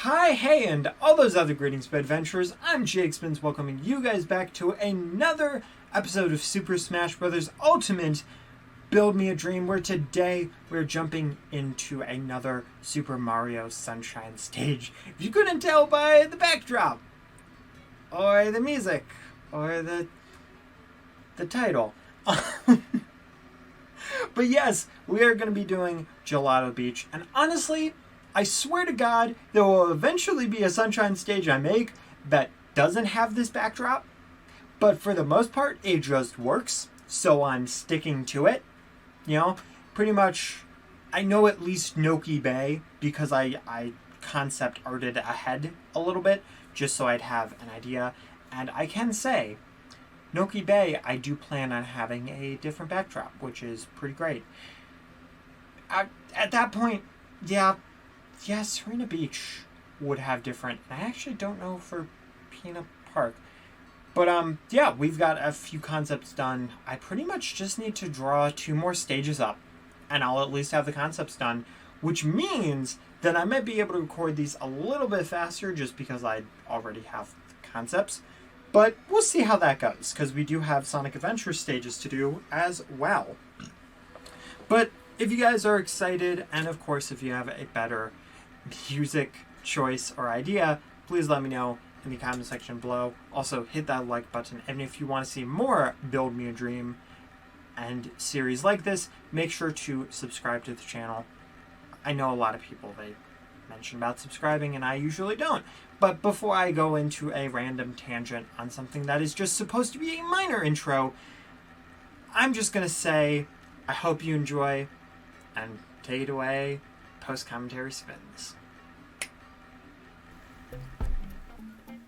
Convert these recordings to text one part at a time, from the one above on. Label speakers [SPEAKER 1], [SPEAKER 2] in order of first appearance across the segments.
[SPEAKER 1] Hi, hey, and all those other greetings, adventurers. I'm Jake Spins, welcoming you guys back to another episode of Super Smash Bros. Ultimate Build Me a Dream, where today we're jumping into another Super Mario Sunshine stage. If you couldn't tell by the backdrop, or the music, or the title. But yes, we are going to be doing Gelato Beach, and honestly, I swear to God, there will eventually be a Sunshine stage I make that doesn't have this backdrop, but for the most part, it just works, so I'm sticking to it. You know, pretty much, I know at least Noki Bay, because I concept arted ahead a little bit, just so I'd have an idea, and I can say, Noki Bay, I do plan on having a different backdrop, which is pretty great. At that point, yeah, Serena Beach would have different. I actually don't know for Peanut Park. But, yeah, we've got a few concepts done. I pretty much just need to draw 2 more stages up, and I'll at least have the concepts done, which means that I might be able to record these a little bit faster just because I already have the concepts. But we'll see how that goes, because we do have Sonic Adventure stages to do as well. But if you guys are excited, and of course if you have a better music choice or idea, please let me know in the comment section below. Also, hit that like button, and if you want to see more Build Me a Dream and series like this, make sure to subscribe to the channel. I know a lot of people, they mention about subscribing, and I usually don't. But before I go into a random tangent on something that is just supposed to be a minor intro, I'm just going to say, I hope you enjoy, and take it away, post-commentary spins.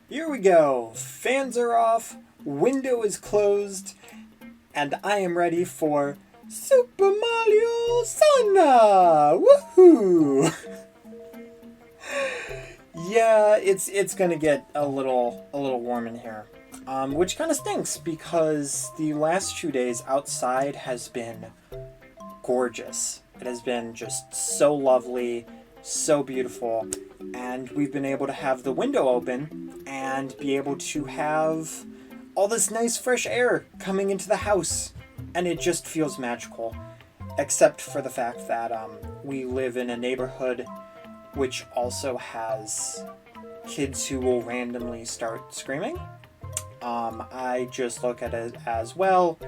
[SPEAKER 1] Here we go. Fans are off, window is closed, and I am ready for Super Mario Sana! Woohoo! Yeah, it's gonna get a little warm in here, which kind of stinks because the last 2 days outside has been gorgeous. It has been just so lovely, so beautiful, and we've been able to have the window open and be able to have all this nice fresh air coming into the house, and it just feels magical, except for the fact that we live in a neighborhood which also has kids who will randomly start screaming. I just look at it as, well,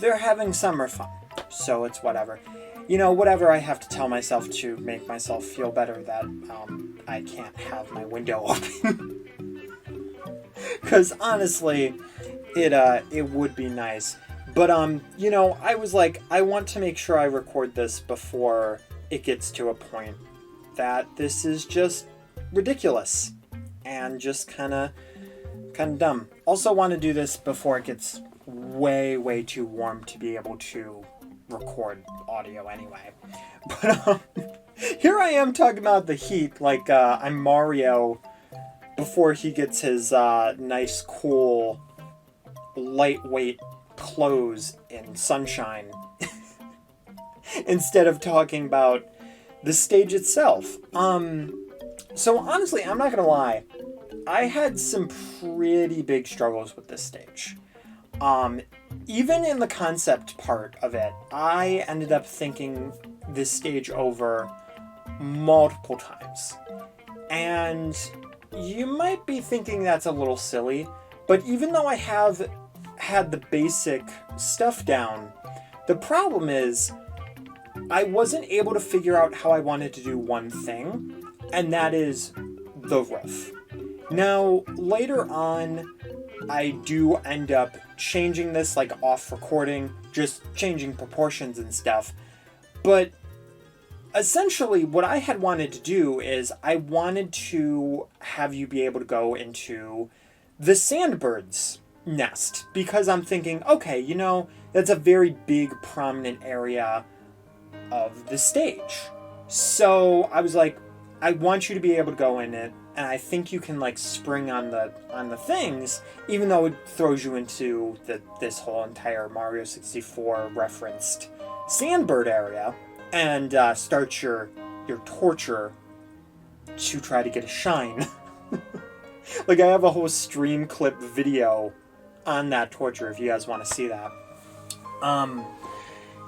[SPEAKER 1] they're having summer fun, so it's whatever. You know, whatever I have to tell myself to make myself feel better that I can't have my window open. Because honestly, it would be nice. But, you know, I was like, I want to make sure I record this before it gets to a point that this is just ridiculous and just kind of dumb. Also want to do this before it gets way too warm to be able to record audio anyway. But here I am talking about the heat like I'm Mario before he gets his nice, cool, lightweight clothes in sunshine instead of talking about the stage itself. So honestly, I'm not gonna lie, I had some pretty big struggles with this stage. Even in the concept part of it, I ended up thinking this stage over multiple times. And you might be thinking that's a little silly, but even though I have had the basic stuff down, the problem is I wasn't able to figure out how I wanted to do one thing, and that is the roof. Now, later on, I do end up changing this, like, off recording, just changing proportions and stuff, but essentially what I had wanted to do is I wanted to have you be able to go into the Sandbird's nest, because I'm thinking, okay, you know, that's a very big, prominent area of the stage. So I was like, I want you to be able to go in it, and I think you can like spring on the things, even though it throws you into this whole entire Mario 64 referenced Sandbird area, and start your torture to try to get a shine. Like, I have a whole stream clip video on that torture if you guys want to see that.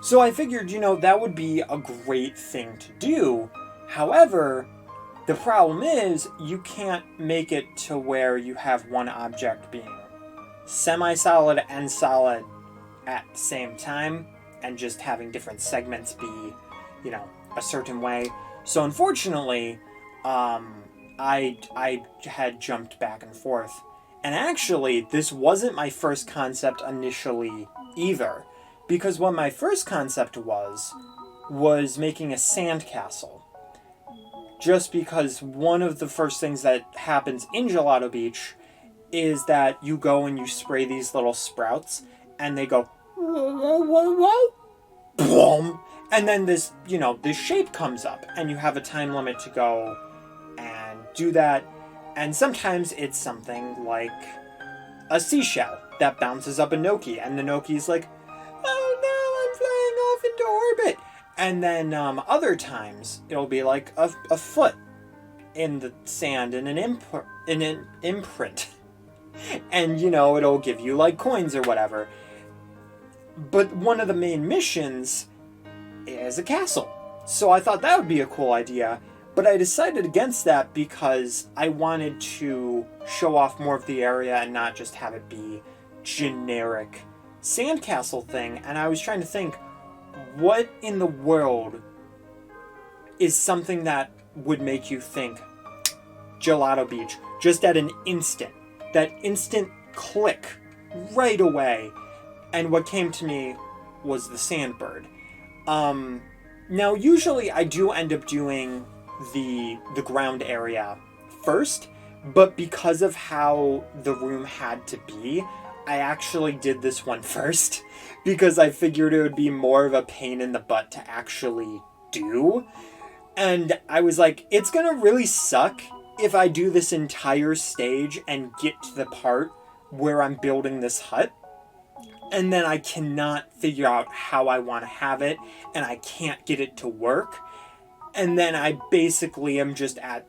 [SPEAKER 1] So I figured, that would be a great thing to do. However, the problem is you can't make it to where you have one object being semi-solid and solid at the same time and just having different segments be, a certain way. So unfortunately, I had jumped back and forth. And actually, this wasn't my first concept initially either. Because what my first concept was making a sandcastle. Just because one of the first things that happens in Gelato Beach is that you go and you spray these little sprouts, and they go, boom, and then this shape comes up, and you have a time limit to go and do that. And sometimes it's something like a seashell that bounces up a gnocchi, and the gnocchi's like, oh no, I'm flying off into orbit. And then other times it'll be like a foot in the sand in an imprint. And it'll give you like coins or whatever. But one of the main missions is a castle. So I thought that would be a cool idea. But I decided against that because I wanted to show off more of the area and not just have it be generic sandcastle thing. And I was trying to think, what in the world is something that would make you think Gelato Beach just at an instant? That instant click right away. And what came to me was the Sandbird. Now, usually I do end up doing the ground area first, but because of how the room had to be, I actually did this one first, because I figured it would be more of a pain in the butt to actually do. And I was like, it's gonna really suck if I do this entire stage and get to the part where I'm building this hut, and then I cannot figure out how I want to have it, and I can't get it to work. And then I basically am just at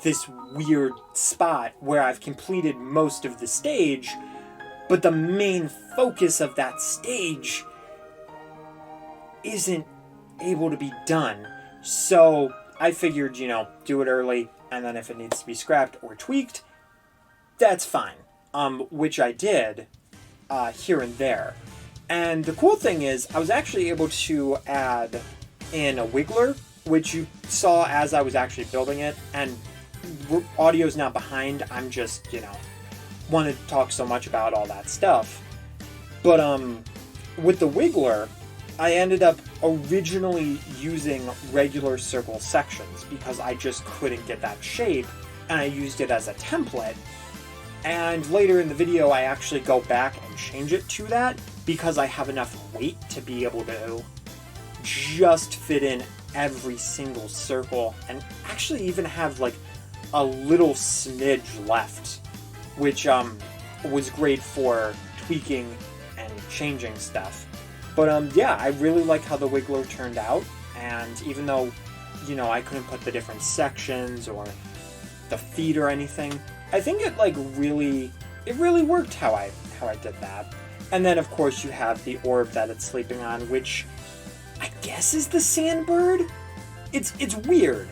[SPEAKER 1] this weird spot where I've completed most of the stage, but the main focus of that stage isn't able to be done. So I figured, do it early, and then if it needs to be scrapped or tweaked, that's fine. Which I did here and there. And the cool thing is, I was actually able to add in a wiggler, which you saw as I was actually building it, and audio's not behind. I'm just, wanted to talk so much about all that stuff. But with the wiggler, I ended up originally using regular circle sections because I just couldn't get that shape, and I used it as a template. And later in the video, I actually go back and change it to that because I have enough weight to be able to just fit in every single circle and actually even have like a little smidge left, which was great for tweaking and changing stuff. But yeah, I really like how the wiggler turned out, and even though I couldn't put the different sections or the feet or anything, I think it really worked how I did that. And then of course you have the orb that it's sleeping on, which I guess is the Sandbird. It's weird.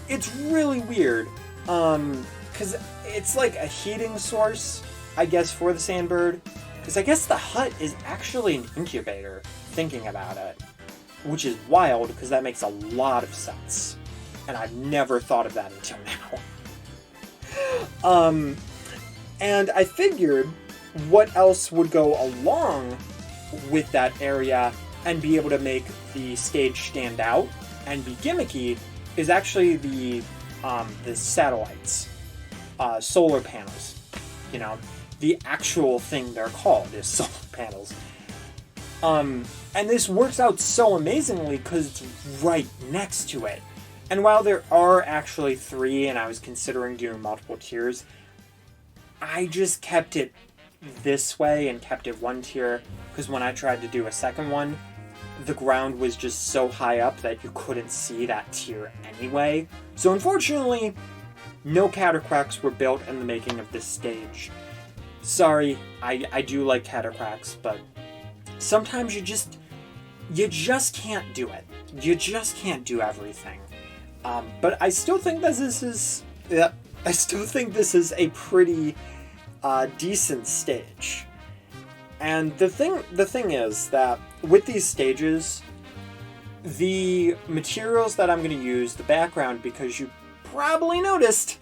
[SPEAKER 1] It's really weird. Cause it's like a heating source, I guess, for the Sandbird. Cause I guess the hut is actually an incubator, thinking about it. Which is wild, because that makes a lot of sense. And I've never thought of that until now. And I figured what else would go along with that area and be able to make the stage stand out and be gimmicky is actually the satellites, solar panels. The actual thing they're called is solar panels. And this works out so amazingly because it's right next to it. And while there are actually 3, and I was considering doing multiple tiers, I just kept it this way and kept it 1 tier, because when I tried to do a second one, the ground was just so high up that you couldn't see that tier anyway. So unfortunately, no cataracts were built in the making of this stage. Sorry, I do like cataracts, but sometimes you just can't do it. You just can't do everything. But I still think this is a pretty decent stage. And the thing is that with these stages, the materials that I'm going to use, the background, because you probably noticed,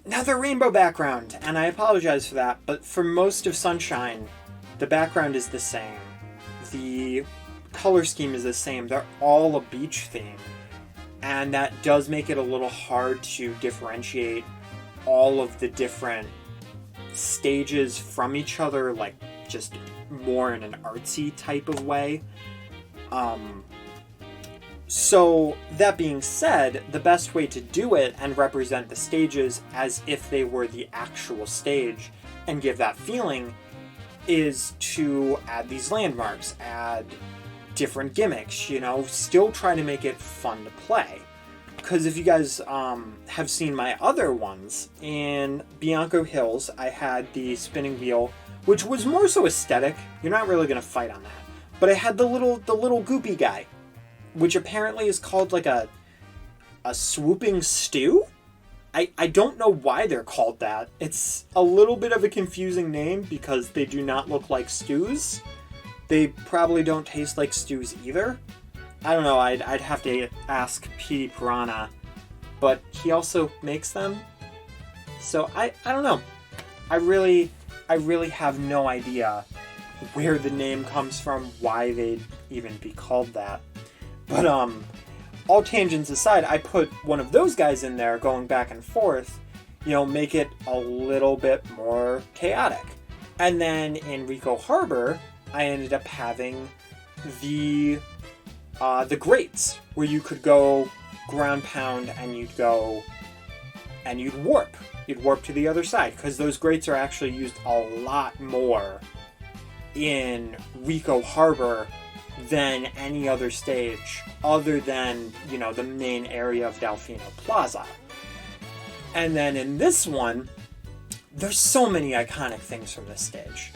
[SPEAKER 1] another rainbow background, and I apologize for that, but for most of Sunshine, the background is the same. The color scheme is the same. They're all a beach theme. And that does make it a little hard to differentiate all of the different stages from each other, like just more in an artsy type of way. So that being said, the best way to do it and represent the stages as if they were the actual stage and give that feeling is to add these landmarks, add different gimmicks, still try to make it fun to play. Because if you guys have seen my other ones, in Bianco Hills, I had the spinning wheel, which was more so aesthetic. You're not really going to fight on that. But I had the little goopy guy, which apparently is called like a swooping stew? I don't know why they're called that. It's a little bit of a confusing name because they do not look like stews. They probably don't taste like stews either. I don't know, I'd have to ask Petey Piranha, but he also makes them. So I don't know. I really have no idea where the name comes from, why they'd even be called that. But all tangents aside, I put one of those guys in there going back and forth, make it a little bit more chaotic. And then in Rico Harbor, I ended up having the grates, where you could go ground pound and you'd warp. You'd warp to the other side, because those grates are actually used a lot more in Rico Harbor than any other stage, other than, the main area of Delfino Plaza. And then in this one, there's so many iconic things from this stage.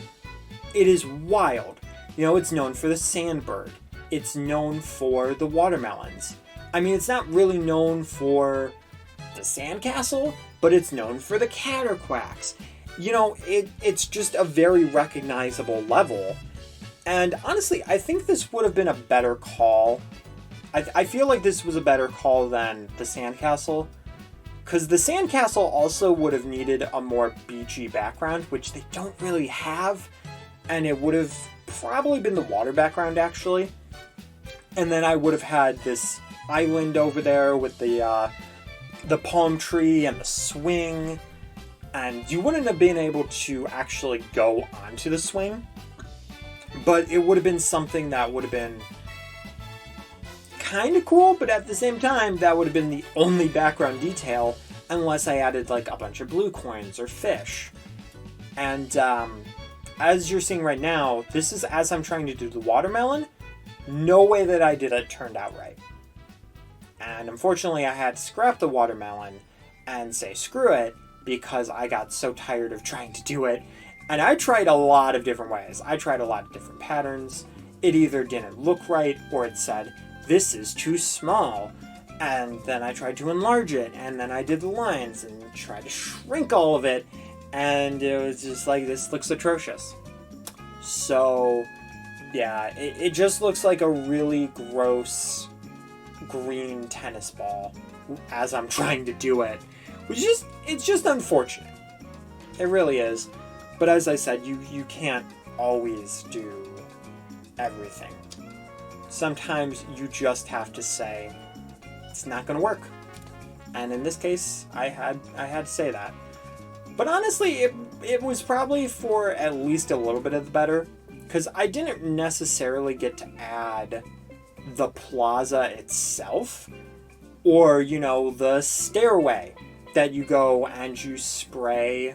[SPEAKER 1] It is wild. It's known for the Sandbird. It's known for the watermelons. I mean, it's not really known for the sandcastle, but it's known for the cataracts. It's just a very recognizable level. And honestly, I think this would have been a better call. I feel like this was a better call than the sandcastle, because the sandcastle also would have needed a more beachy background, which they don't really have, and it would have probably been the water background, actually. And then I would have had this island over there with the palm tree and the swing, and you wouldn't have been able to actually go onto the swing, but it would have been something that would have been kind of cool, but at the same time, that would have been the only background detail, unless I added like a bunch of blue coins or fish. And as you're seeing right now, this is as I'm trying to do the watermelon. No way that I did it turned out right. And unfortunately, I had to scrap the watermelon and say screw it, because I got so tired of trying to do it. And I tried a lot of different ways. I tried a lot of different patterns. It either didn't look right, or it said, this is too small. And then I tried to enlarge it, and then I did the lines and tried to shrink all of it, and it was just like, this looks atrocious. So, yeah, it just looks like a really gross green tennis ball as I'm trying to do it. It's just unfortunate. It really is. But as I said, you can't always do everything. Sometimes you just have to say, it's not going to work. And in this case, I had to say that. But honestly, it was probably for at least a little bit of the better, because I didn't necessarily get to add the plaza itself, or, the stairway that you go and you spray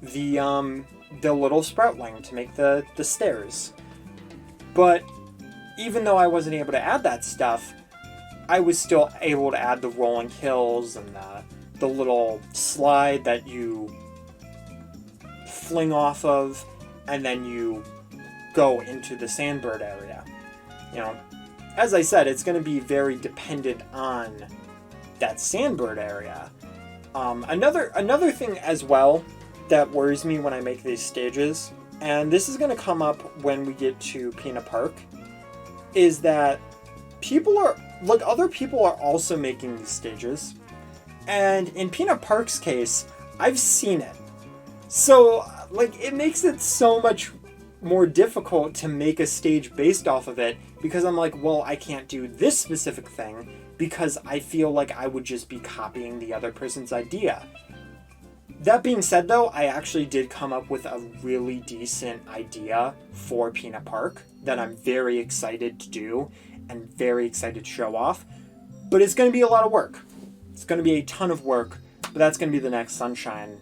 [SPEAKER 1] the little sproutling to make the stairs. But even though I wasn't able to add that stuff, I was still able to add the rolling hills and the little slide that you fling off of, and then you go into the sandbird area. You know, as I said, it's going to be very dependent on that sandbird area. Another thing as well that worries me when I make these stages, and this is going to come up when we get to Peanut Park, is that other people are also making these stages, and in Peanut Park's case, I've seen it. So, it makes it so much more difficult to make a stage based off of it, because I'm like, well, I can't do this specific thing because I feel like I would just be copying the other person's idea. That being said, though, I actually did come up with a really decent idea for Peanut Park that I'm very excited to do and very excited to show off. But it's going to be a lot of work. It's going to be a ton of work, but that's going to be the next Sunshine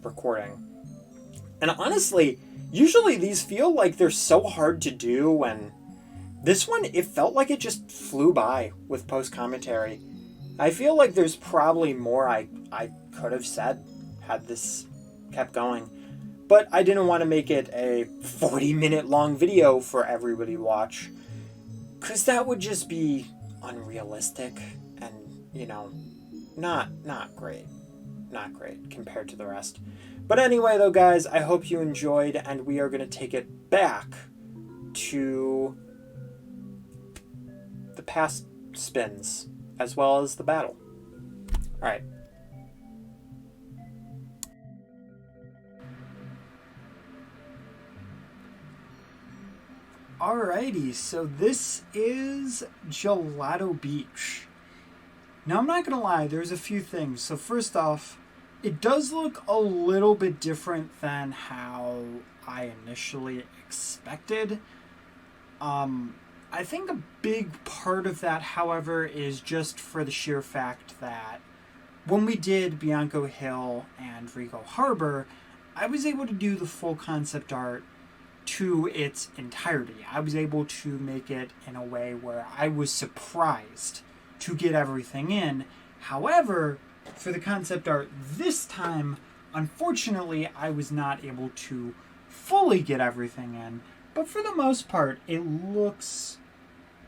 [SPEAKER 1] recording. And honestly, usually these feel like they're so hard to do, and this one, it felt like it just flew by with post-commentary. I feel like there's probably more I could have said had this kept going. But I didn't want to make it a 40-minute long video for everybody to watch, because that would just be unrealistic and, not great. Not great compared to the rest. But anyway, though, guys, I hope you enjoyed, and we are going to take it back to the past spins, as well as the battle. Alright. Alrighty, so this is Gelato Beach. Now, I'm not going to lie, there's a few things. So first off, it does look a little bit different than how I initially expected. I think a big part of that, however, is just for the sheer fact that when we did Bianco Hill and Rico Harbor, I was able to do the full concept art to its entirety. I was able to make it in a way where I was surprised to get everything in. However, for the concept art this time, unfortunately, I was not able to fully get everything in. But for the most part, it looks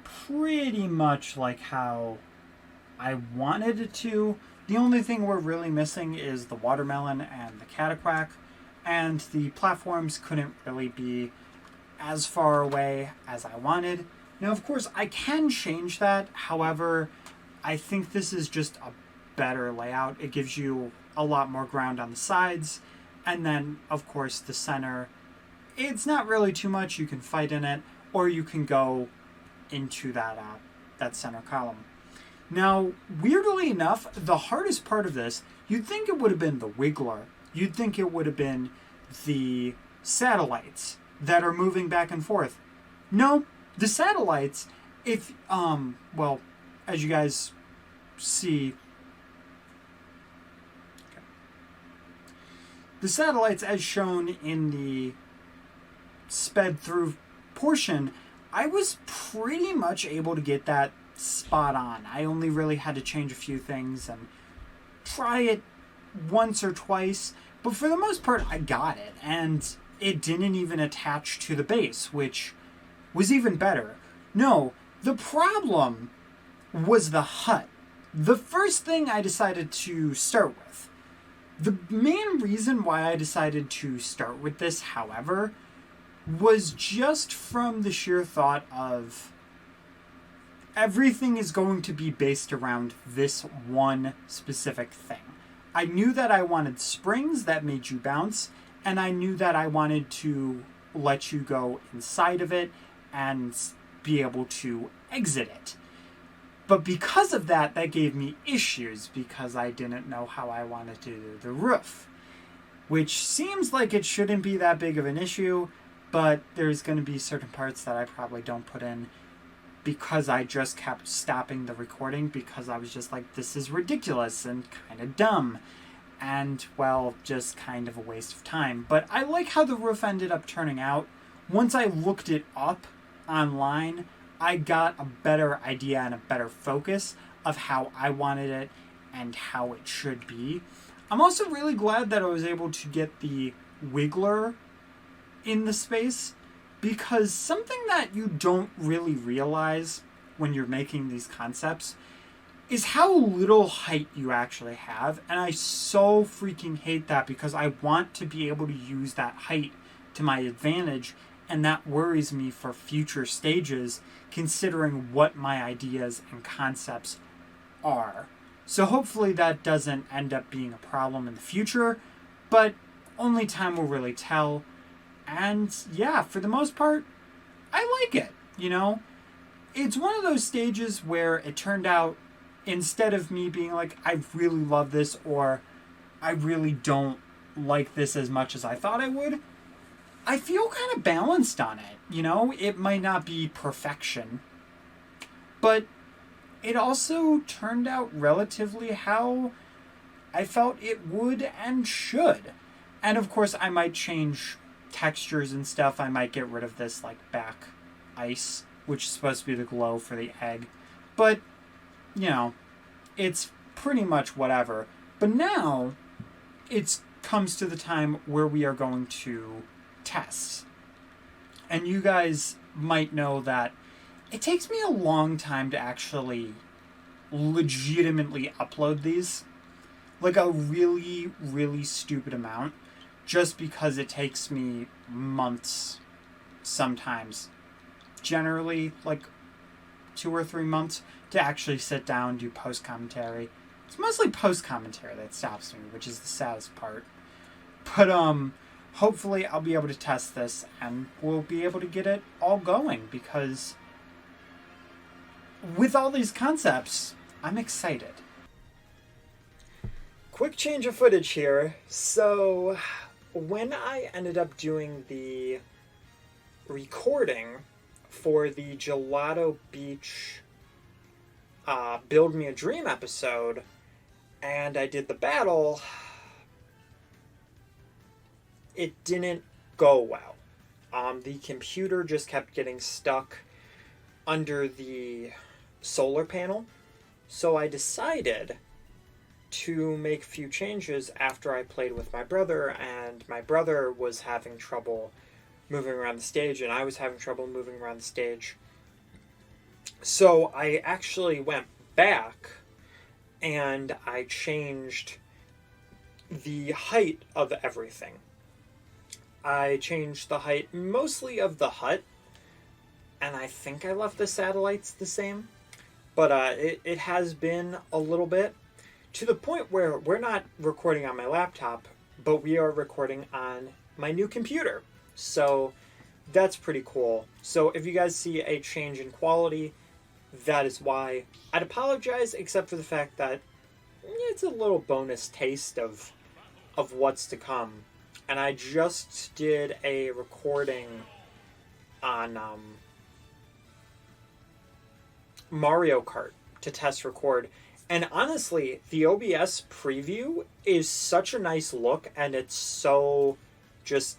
[SPEAKER 1] pretty much like how I wanted it to. The only thing we're really missing is the watermelon and the cataquack, and the platforms couldn't really be as far away as I wanted. Now, of course, I can change that. However, I think this is just a better layout. It gives you a lot more ground on the sides, and then, of course, the center. It's not really too much. You can fight in it, or you can go into that center column. Now, weirdly enough, the hardest part of this, you'd think it would have been the Wiggler. You'd think it would have been the satellites that are moving back and forth. No, the satellites, as you guys see, the satellites as shown in the sped through portion, I was pretty much able to get that spot on. I only really had to change a few things and try it once or twice, but for the most part I got it, and it didn't even attach to the base, which was even better. No, the problem was the hut. The first thing I decided to start with. The main reason why I decided to start with this, however, was just from the sheer thought of everything is going to be based around this one specific thing. I knew that I wanted springs that made you bounce, and I knew that I wanted to let you go inside of it and be able to exit it. But because of that, that gave me issues because I didn't know how I wanted to do the roof, which seems like it shouldn't be that big of an issue, but there's going to be certain parts that I probably don't put in because I just kept stopping the recording because I was just like, this is ridiculous and kind of dumb and, well, just kind of a waste of time. But I like how the roof ended up turning out. Once I looked it up, online, I got a better idea and a better focus of how I wanted it and how it should be. I'm also really glad that I was able to get the wiggler in the space, because something that you don't really realize when you're making these concepts is how little height you actually have. And I so freaking hate that, because I want to be able to use that height to my advantage, and that worries me for future stages, considering what my ideas and concepts are. So hopefully that doesn't end up being a problem in the future, but only time will really tell. And yeah, for the most part, I like it, you know? It's one of those stages where it turned out, instead of me being like, I really love this, or I really don't like this as much as I thought I would, I feel kind of balanced on it, you know? It might not be perfection, but it also turned out relatively how I felt it would and should. And of course, I might change textures and stuff. I might get rid of this like back ice, which is supposed to be the glow for the egg. But, you know, it's pretty much whatever. But now, it comes to the time where we are going to test. And you guys might know that it takes me a long time to actually legitimately upload these. Like a really, really stupid amount. Just because it takes me months sometimes. Generally, like 2 or 3 months to actually sit down and do post-commentary. It's mostly post-commentary that stops me, which is the saddest part. But, hopefully I'll be able to test this and we'll be able to get it all going, because with all these concepts, I'm excited. Quick change of footage here. So, when I ended up doing the recording for the Gelato Beach Build Me a Dream episode, and I did the battle, it didn't go well. The computer just kept getting stuck under the solar panel, so I decided to make a few changes after I played with my brother, and my brother was having trouble moving around the stage, and I was having trouble moving around the stage. So I actually went back and I changed the height of everything. I changed the height mostly of the hut, and I think I left the satellites the same, but it has been a little bit, to the point where we're not recording on my laptop, but we are recording on my new computer. So that's pretty cool. So if you guys see a change in quality, that is why. I'd apologize, except for the fact that it's a little bonus taste of what's to come. And I just did a recording on Mario Kart to test record. And honestly, the OBS preview is such a nice look, and it's so just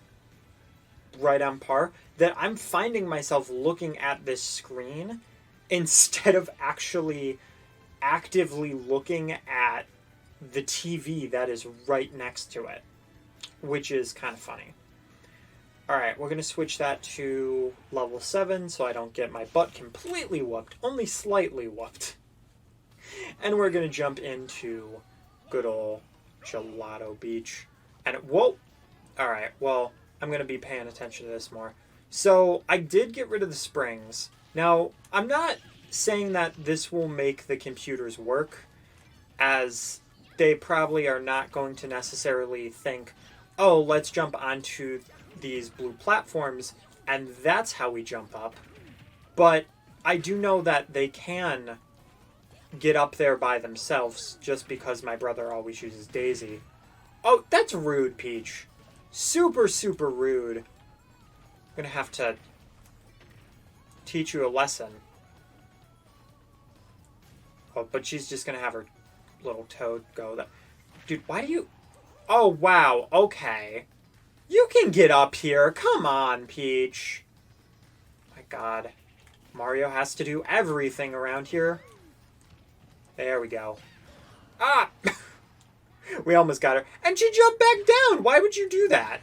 [SPEAKER 1] right on par, that I'm finding myself looking at this screen instead of actually actively looking at the TV that is right next to it, which is kind of funny. Alright, we're going to switch that to level 7 so I don't get my butt completely whooped, only slightly whooped. And we're going to jump into good old Gelato Beach. And whoa! Alright, well, I'm going to be paying attention to this more. So, I did get rid of the springs. Now, I'm not saying that this will make the computers work, as they probably are not going to necessarily think, oh, let's jump onto these blue platforms, and that's how we jump up. But I do know that they can get up there by themselves, just because my brother always uses Daisy. Oh, that's rude, Peach. Super, super rude. I'm gonna have to teach you a lesson. Oh, but she's just gonna have her little toad go. Dude, why do you... Oh, wow, okay. You can get up here. Come on, Peach. My god. Mario has to do everything around here. There we go. Ah! We almost got her. And she jumped back down! Why would you do that?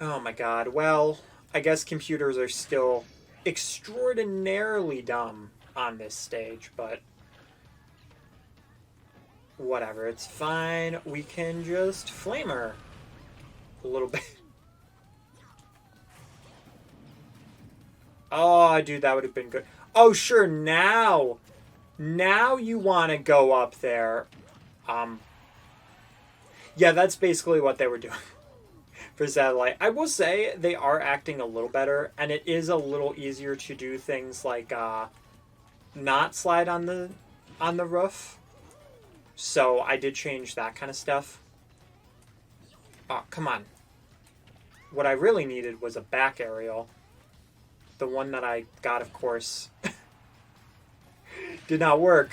[SPEAKER 1] Oh my god. Well, I guess computers are still extraordinarily dumb on this stage, but whatever. It's fine. We can just flame her a little bit. Oh, dude, that would have been good. Oh, sure, now you want to go up there. Yeah, that's basically what they were doing for Satellite. I will say they are acting a little better, and it is a little easier to do things like not slide on the roof. So I did change that kind of stuff. Oh, come on. What I really needed was a back aerial. The one that I got, of course, did not work.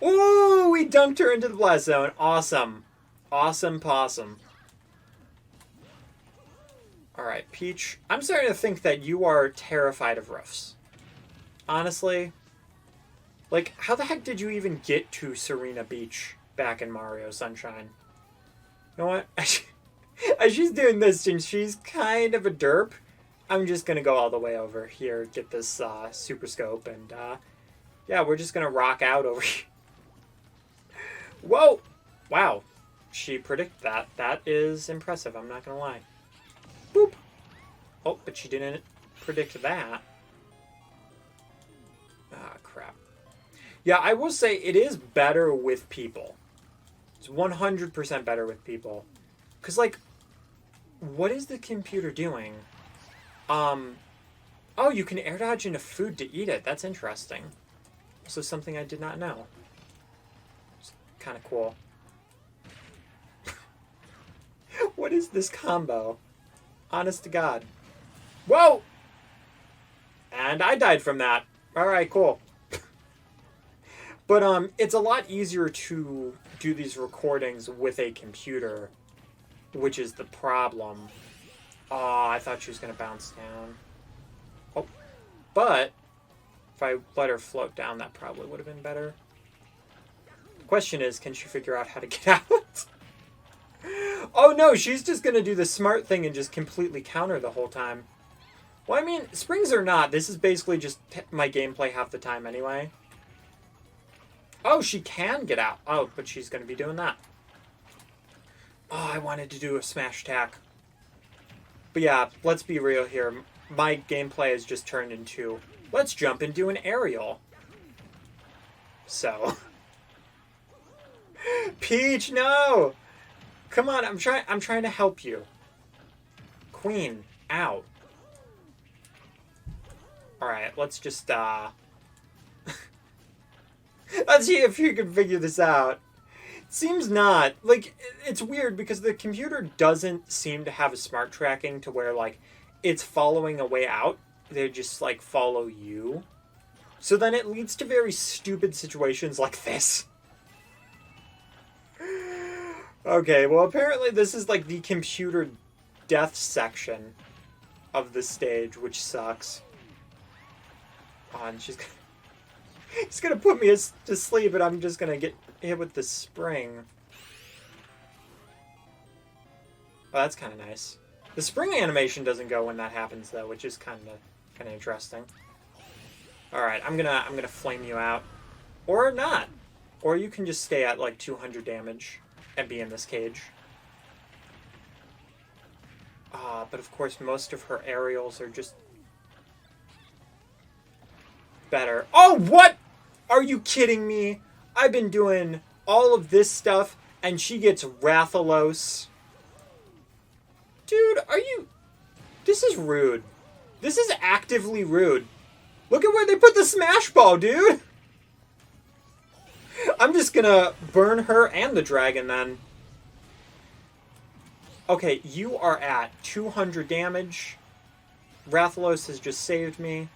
[SPEAKER 1] Ooh, we dunked her into the blast zone. Awesome. Awesome possum. Alright, Peach. I'm starting to think that you are terrified of roofs. Honestly. Like, how the heck did you even get to Serena Beach back in Mario Sunshine? You know what? As she's doing this, and she's kind of a derp, I'm just going to go all the way over here, get this super scope, and yeah, we're just going to rock out over here. Whoa! Wow. She predicted that. That is impressive, I'm not going to lie. Boop! Oh, but she didn't predict that. Ah, crap. Yeah, I will say it is better with people. It's 100% better with people. Because, like, what is the computer doing? Oh, you can air dodge into food to eat it. That's interesting. Also something I did not know. It's kind of cool. What is this combo? Honest to God. Whoa! And I died from that. Alright, cool. But, it's a lot easier to do these recordings with a computer, which is the problem. Oh, I thought she was going to bounce down. Oh, but if I let her float down, that probably would have been better. The question is, can she figure out how to get out? Oh no, she's just going to do the smart thing and just completely counter the whole time. Well, I mean, springs or not, this is basically just my gameplay half the time anyway. Oh, she can get out. Oh, but she's going to be doing that. Oh, I wanted to do a smash attack. But yeah, let's be real here. My gameplay has just turned into, let's jump and do an aerial. So. Peach, no! Come on, I'm trying to help you. Queen, out. Alright, let's just, let's see if you can figure this out. Seems not. Like, it's weird because the computer doesn't seem to have a smart tracking to where, like, it's following a way out. They just, like, follow you. So then it leads to very stupid situations like this. Okay, well, apparently this is, like, the computer death section of the stage, which sucks. Oh, and she's gonna put me to sleep, and I'm just gonna get hit with the spring. Oh, that's kind of nice. The spring animation doesn't go when that happens, though, which is kind of interesting. All right, I'm gonna flame you out, or not, or you can just stay at like 200 damage and be in this cage. But of course, most of her aerials are just better. Oh, what? Are you kidding me? I've been doing all of this stuff, and she gets Rathalos. Dude, are you... This is rude. This is actively rude. Look at where they put the Smash Ball, dude! I'm just gonna burn her and the dragon, then. Okay, you are at 200 damage. Rathalos has just saved me.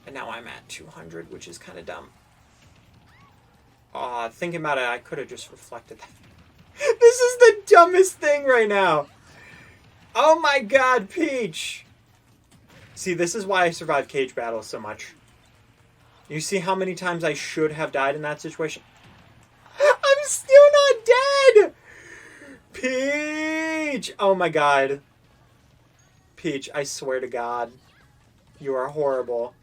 [SPEAKER 1] And now I'm at 200, which is kind of dumb. Thinking about it, I could have just reflected that. This is the dumbest thing right now. Oh my god, Peach. See, this is why I survived cage battles so much. You see how many times I should have died in that situation? I'm still not dead! Peach! Oh my god. Peach, I swear to God. You are horrible.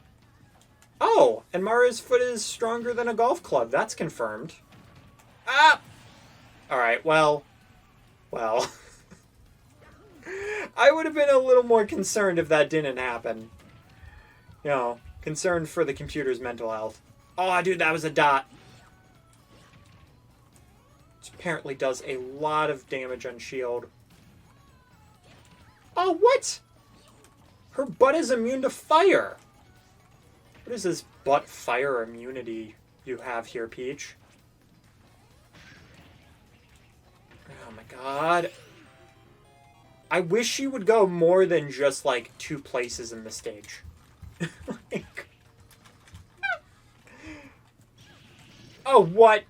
[SPEAKER 1] Oh, and Mara's foot is stronger than a golf club. That's confirmed. Ah! Alright, well. I would have been a little more concerned if that didn't happen. You know, concerned for the computer's mental health. Oh, dude, that was a dot. Which apparently does a lot of damage on shield. Oh, what? Her butt is immune to fire. What is this butt fire immunity you have here, Peach? Oh my god. I wish she would go more than just, like, 2 places in the stage. Like... Oh, what?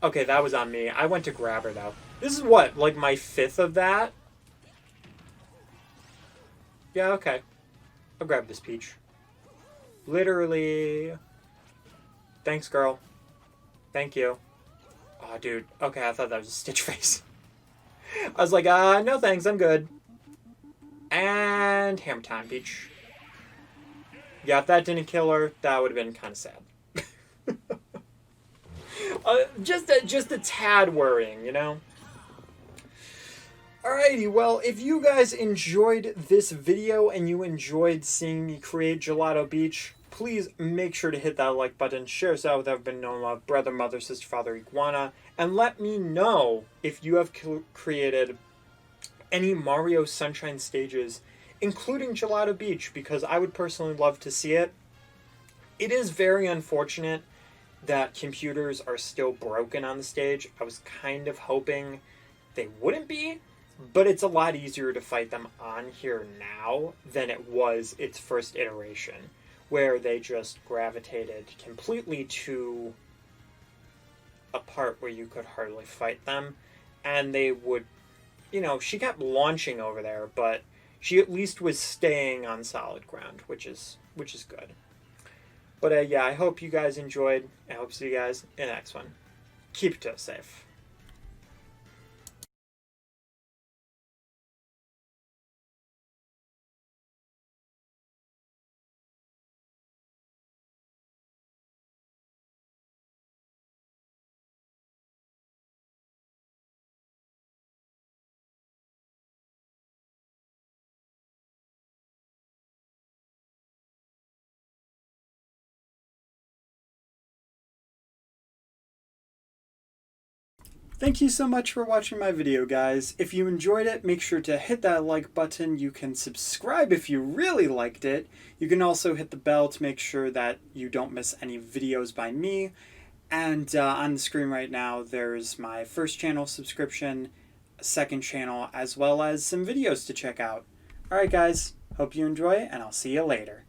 [SPEAKER 1] Okay, that was on me. I went to grab her, though. This is what, like, my 5th of that? Yeah, okay. I'll grab this Peach. Literally. Thanks, girl. Thank you. Oh, dude. Okay, I thought that was a Stitch face. I was like, no thanks, I'm good. And hammer time, Peach. Yeah, if that didn't kill her, that would have been kind of sad. Just a tad worrying, you know? Alrighty, well, if you guys enjoyed this video and you enjoyed seeing me create Gelato Beach, please make sure to hit that like button, share this out with everybody known my brother, mother, sister, father, iguana, and let me know if you have created any Mario Sunshine stages, including Gelato Beach, because I would personally love to see it. It is very unfortunate that computers are still broken on the stage. I was kind of hoping they wouldn't be, but it's a lot easier to fight them on here now than it was its first iteration, where they just gravitated completely to a part where you could hardly fight them, and they would, you know, she kept launching over there, but she at least was staying on solid ground, which is good. But yeah, I hope you guys enjoyed. I hope to see you guys in the next one. Keep it safe. Thank you so much for watching my video, guys. If you enjoyed it, make sure to hit that like button. You can subscribe if you really liked it. You can also hit the bell to make sure that you don't miss any videos by me. And on the screen right now, there's my first channel subscription, second channel, as well as some videos to check out. Alright guys, hope you enjoy, and I'll see you later.